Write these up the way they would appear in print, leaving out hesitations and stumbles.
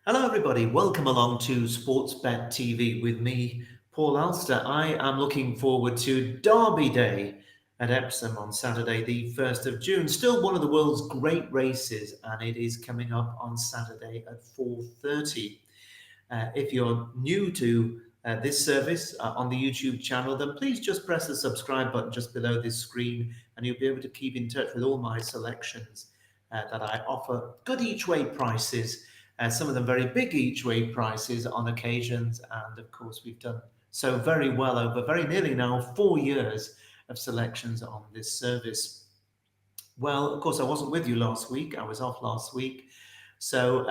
Hello, everybody. Welcome along to Sportsbet TV with me, Paul Alster. I am looking forward to Derby Day at Epsom on Saturday, the 1st of June. Still one of the world's great races, and it is coming up on Saturday at 4:30. If you're new to this service on the YouTube channel, then please just press the subscribe button just below this screen, and you'll be able to keep in touch with all my selections that I offer. Good each way prices, some of them very big each way prices on occasions, and of course, we've done so very well over very nearly now 4 years of selections on this service. Well, of course, I wasn't with you last week. I was off last week. So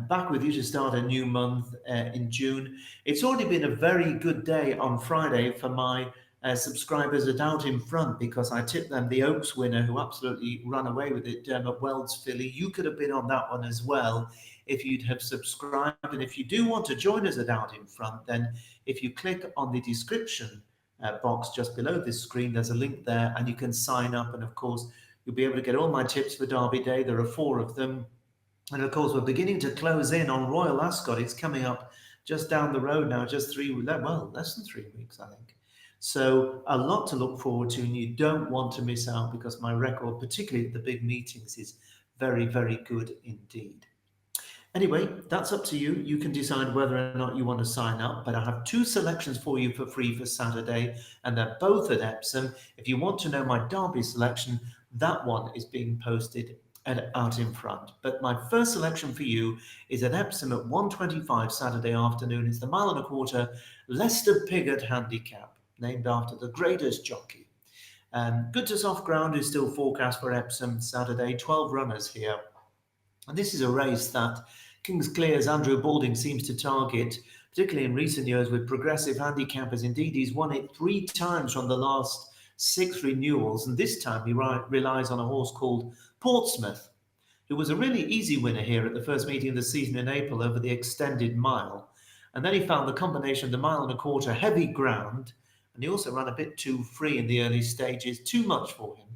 back with you to start a new month in June. It's already been a very good day on Friday for my subscribers at Out in Front because I tipped them the Oaks winner who absolutely ran away with it, Dermot Wells filly. You could have been on that one as well if you'd have subscribed. And if you do want to join us at Out in Front, then if you click on the description box just below this screen, there's a link there and you can sign up. And of course, you'll be able to get all my tips for Derby Day. There are 4 of them. And of course, we're beginning to close in on Royal Ascot. It's coming up just down the road now, just less than 3 weeks, I think. So a lot to look forward to, and you don't want to miss out because my record, particularly at the big meetings, is very, very good indeed. Anyway, that's up to you. You can decide whether or not you want to sign up, but I have 2 selections for you for free for Saturday, and they're both at Epsom. If you want to know my Derby selection, that one is being posted Out in Front. But my first selection for you is at Epsom at 1:25 Saturday afternoon. It's the 1.25 mile Leicester Piggott handicap, named after the greatest jockey. Good to soft ground is still forecast for Epsom Saturday. 12 runners here. And this is a race that King's Clear's Andrew Balding seems to target, particularly in recent years with progressive handicappers. Indeed, he's won it 3 times from the last 6 renewals, and this time he relies on a horse called Portsmouth, who was a really easy winner here at the first meeting of the season in April over the extended mile. And then he found the combination of the 1.25 mile heavy ground, and he also ran a bit too free in the early stages, too much for him,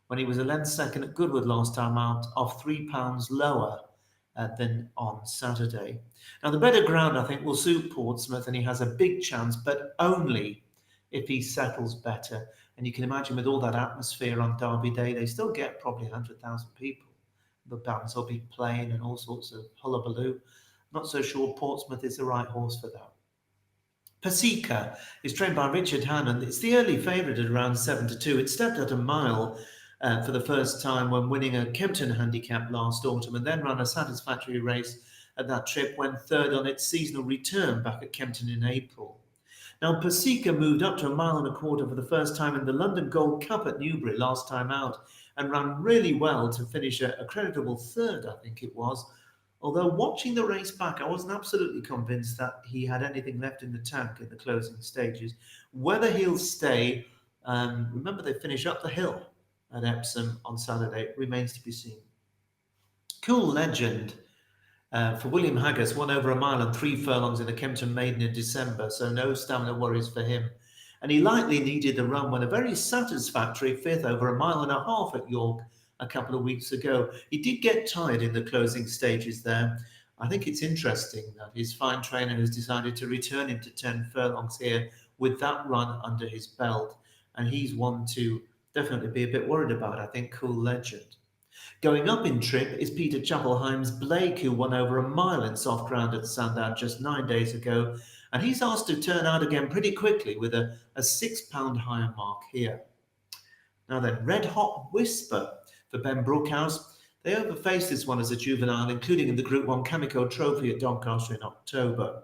when he was a length second at Goodwood last time out, off £3 lower than on Saturday. Now, the better ground, I think, will suit Portsmouth, and he has a big chance, but only if he settles better. And you can imagine with all that atmosphere on Derby Day, they still get probably 100,000 people. The bands will be playing and all sorts of hullabaloo. Not so sure Portsmouth is the right horse for that. Pasica is trained by Richard Hannon. It's the early favourite at around 7-2. It stepped out a mile for the first time when winning a Kempton handicap last autumn and then ran a satisfactory race at that trip, went third on its seasonal return back at Kempton in April. Now, Pasica moved up to 1.25 miles for the first time in the London Gold Cup at Newbury last time out and ran really well to finish a creditable third, I think it was. Although watching the race back, I wasn't absolutely convinced that he had anything left in the tank in the closing stages. Whether he'll stay, remember they finish up the hill at Epsom on Saturday, remains to be seen. Cool Legend for William Haggas won over 1 mile and 3 furlongs in the Kempton Maiden in December, so no stamina worries for him. And he likely needed the run when a very satisfactory 5th over 1.5 miles at York a couple of weeks ago. He did get tired in the closing stages there. I think it's interesting that his fine trainer has decided to return him to 10 furlongs here with that run under his belt. And he's one to definitely be a bit worried about, I think, Cool Legend. Going up in trip is Peter Chapelheim's Blake, who won over 1 mile in soft ground at Sandown just 9 days ago. And he's asked to turn out again pretty quickly with a £6 higher mark here. Now then, Red Hot Whisper for Ben Brookhouse. They overfaced this one as a juvenile, including in the Group 1 Cameco Trophy at Doncaster in October.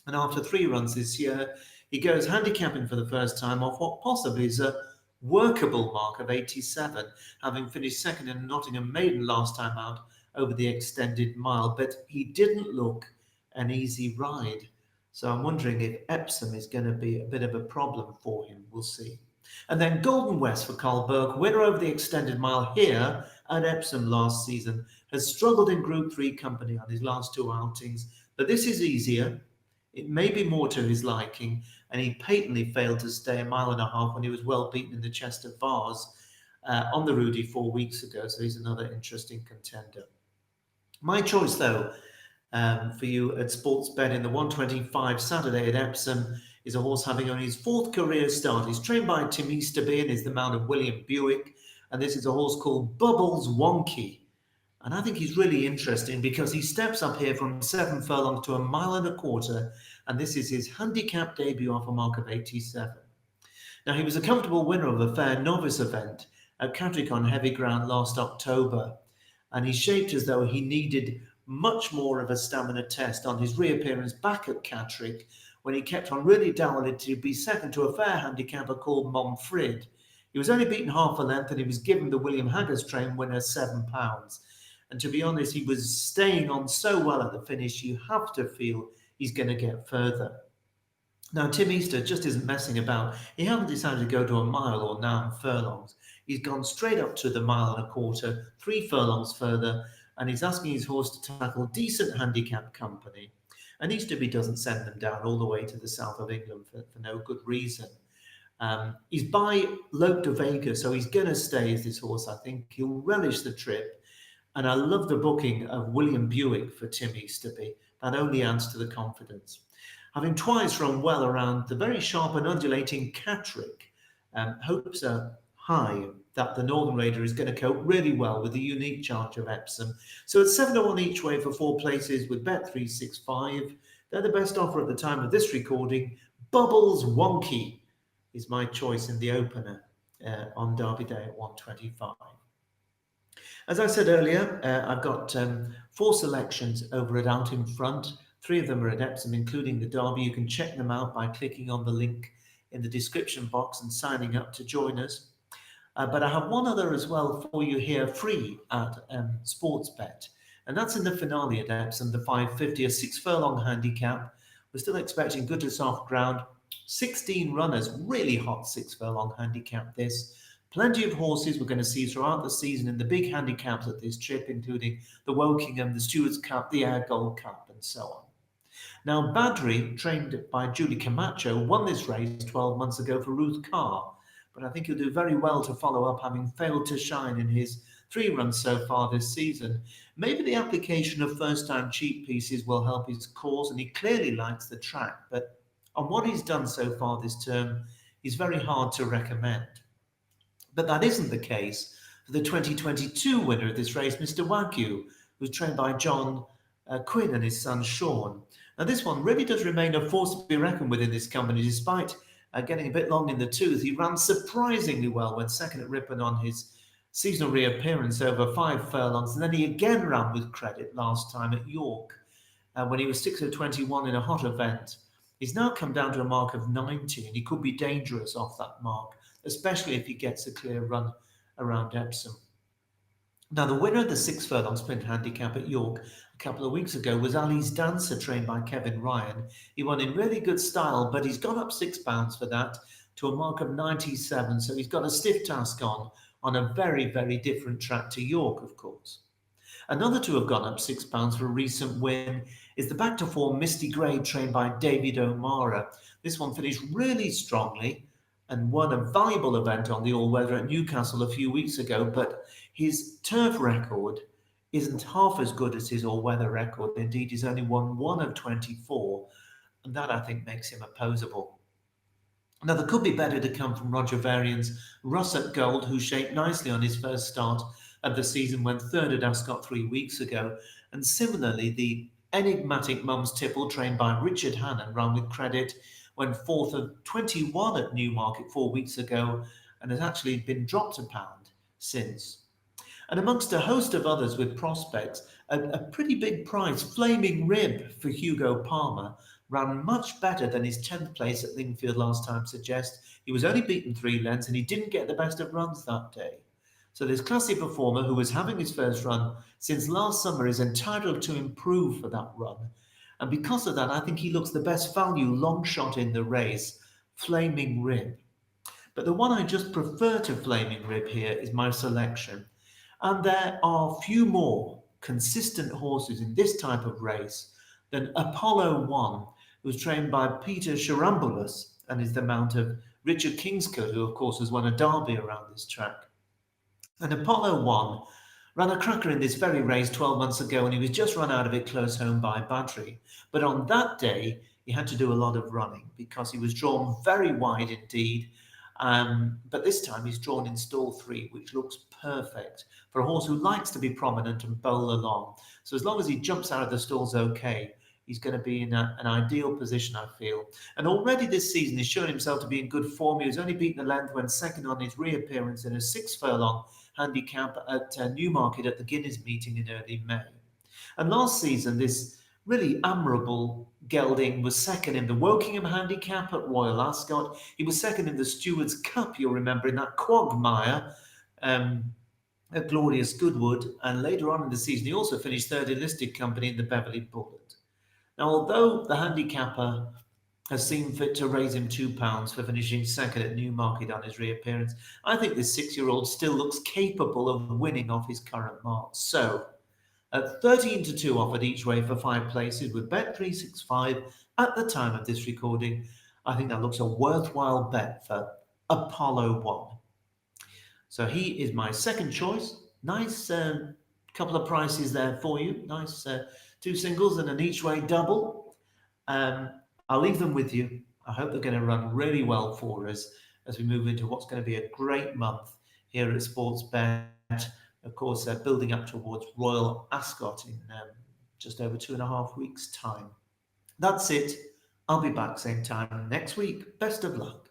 And after 3 runs this year, he goes handicapping for the first time off what possibly is a workable mark of 87, having finished second in Nottingham Maiden last time out over the extended mile. But he didn't look an easy ride. So I'm wondering if Epsom is going to be a bit of a problem for him. We'll see. And then Golden West for Carl Burke, winner over the extended mile here at Epsom last season, has struggled in Group 3 company on his last 2 outings. But this is easier. It may be more to his liking, and he patently failed to stay 1.5 miles when he was well beaten in the Chester Vase on the Rudy 4 weeks ago. So he's another interesting contender. My choice, though, for you at Sportsbet in the 125 Saturday at Epsom is a horse having only his fourth career start. He's trained by Tim Easterby and is the mount of William Buick. And this is a horse called Bubbles Wonky. And I think he's really interesting because he steps up here from 7 furlongs to a mile and a quarter. And this is his handicap debut off a mark of 87. Now, he was a comfortable winner of a fair novice event at Catterick on heavy ground last October. And he shaped as though he needed much more of a stamina test on his reappearance back at Catterick when he kept on really doubling to be second to a fair handicapper called Monfrid. He was only beaten half a length and he was given the William Haggas train winner £7. And to be honest, he was staying on so well at the finish, you have to feel he's going to get further. Now, Tim Easter just isn't messing about. He hasn't decided to go to a mile or 9 furlongs. He's gone straight up to the mile and a quarter, 3 furlongs further, and he's asking his horse to tackle decent handicap company. And Easterby doesn't send them down all the way to the south of England for no good reason. He's by Lope de Vega, so he's going to stay as this horse, I think. He'll relish the trip. And I love the booking of William Buick for Tim Easterby. That only adds to the confidence. Having twice run well around the very sharp and undulating Catterick, hopes are high that the Northern Raider is going to cope really well with the unique charge of Epsom. So it's 7-1 each way for 4 places with Bet365. They're the best offer at the time of this recording. Bubbles Wonky is my choice in the opener on Derby Day at 125. As I said earlier, I've got 4 selections over at Out in Front. 3 of them are at Epsom, including the Derby. You can check them out by clicking on the link in the description box and signing up to join us. But I have one other as well for you here, free at Sportsbet. And that's in the finale at Epsom, the 550, a 6 furlong handicap. We're still expecting good to soft ground. 16 runners, really hot 6 furlong handicap this. Plenty of horses we're going to see throughout the season in the big handicaps at this trip, including the Wokingham, the Stewards Cup, the Air Gold Cup, and so on. Now, Badri, trained by Julie Camacho, won this race 12 months ago for Ruth Carr, but I think he'll do very well to follow up, having failed to shine in his 3 runs so far this season. Maybe the application of first-time cheap pieces will help his cause, and he clearly likes the track, but on what he's done so far this term, he's very hard to recommend. But that isn't the case for the 2022 winner of this race, Mr. Wagyu, who's trained by John Quinn and his son Sean. Now, this one really does remain a force to be reckoned with in this company, despite getting a bit long in the tooth. He ran surprisingly well when second at Ripon on his seasonal reappearance over 5 furlongs, and then he again ran with credit last time at York when he was 6 of 21 in a hot event. He's now come down to a mark of 90, and he could be dangerous off that mark, especially if he gets a clear run around Epsom. Now, the winner of the 6 furlong sprint handicap at York a couple of weeks ago was Ali's Dancer, trained by Kevin Ryan. He won in really good style, but he's gone up £6 for that to a mark of 97. So he's got a stiff task on a very, very different track to York, of course. Another to have gone up £6 for a recent win is the back-to-form Misty Grey, trained by David O'Mara. This one finished really strongly and won a valuable event on the all-weather at Newcastle a few weeks ago, but his turf record isn't half as good as his all-weather record. Indeed, he's only won 1 of 24, and that, I think, makes him opposable. Now, there could be better to come from Roger Varian's Russet Gold, who shaped nicely on his first start of the season when third at Ascot 3 weeks ago, and similarly, the enigmatic Mums Tipple, trained by Richard Hannon, ran with credit when 4th of 21 at Newmarket 4 weeks ago, and has actually been dropped a pound since. And amongst a host of others with prospects, a pretty big prize, Flaming Rib for Hugo Palmer, ran much better than his 10th place at Lingfield last time suggests. He was only beaten 3 lengths and he didn't get the best of runs that day. So this classy performer, who was having his first run since last summer, is entitled to improve for that run. And because of that, I think he looks the best value long shot in the race, Flaming Rib. But the one I just prefer to Flaming Rib here is my selection. And there are few more consistent horses in this type of race than Apollo 1, who's trained by Peter Charamboulos and is the mount of Richard Kingscote, who of course has won a derby around this track. And Apollo 1 ran a cracker in this very race 12 months ago, and he was just run out of it close home by Badri. But on that day, he had to do a lot of running because he was drawn very wide indeed. But this time he's drawn in stall 3, which looks perfect for a horse who likes to be prominent and bowl along. So as long as he jumps out of the stalls okay, he's going to be in an ideal position, I feel. And already this season, he's shown himself to be in good form. He was only beaten the length when second on his reappearance in a 6 furlong handicap at Newmarket at the Guinness meeting in early May. And last season, this really admirable gelding was second in the Wokingham handicap at Royal Ascot. He was second in the Stewards Cup, you'll remember, in that quagmire at Glorious Goodwood. And later on in the season, he also finished third in listed company in the Beverley Bullet. Now, although the handicapper has seen fit to raise him £2 for finishing second at Newmarket on his reappearance, I think this 6-year-old still looks capable of winning off his current mark. So, at 13-2 offered each way for 5 places with Bet365 at the time of this recording, I think that looks a worthwhile bet for Apollo 1. So he is my second choice. Nice couple of prices there for you. Nice 2 singles and an each way double. I'll leave them with you. I hope they're going to run really well for us as we move into what's going to be a great month here at Sportsbet. Of course, building up towards Royal Ascot in just over 2.5 weeks' time. That's it. I'll be back same time next week. Best of luck.